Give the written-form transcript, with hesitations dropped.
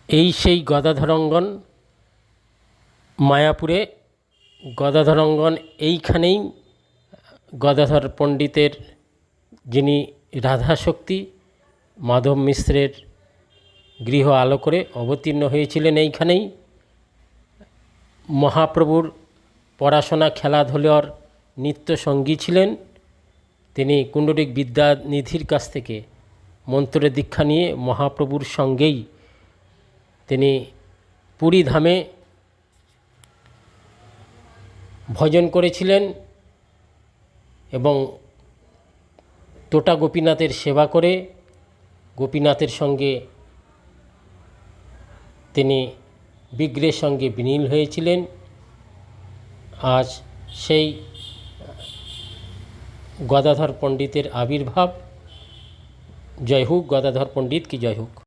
এই সেই গদাধর অঙ্গন, মায়াপুরে গদাধর অঙ্গন। এইখানেই গদাধর পণ্ডিতের, যিনি রাধাশক্তি মাধব মিশ্রের গৃহ আলো করে অবতীর্ণ হয়েছিলেন। এইখানেই মহাপ্রভুর পড়াশোনা, খেলাধুলার নিত্য সঙ্গী ছিলেন। তিনি কুণ্ডলিক বিদ্যানিধির কাছ থেকে মন্ত্রের দীক্ষা নিয়ে মহাপ্রভুর সঙ্গেই তিনি পুরী ধামে ভজন করেছিলেন এবং তোটা গোপীনাথের সেবা করে গোপীনাথের সঙ্গে তিনি বিগ্রহের সঙ্গে বিলীন হয়েছিলেন। আজ সেই গদাধর পণ্ডিতের আবির্ভাব। জয় হোক গদাধর পণ্ডিত কি জয় হোক।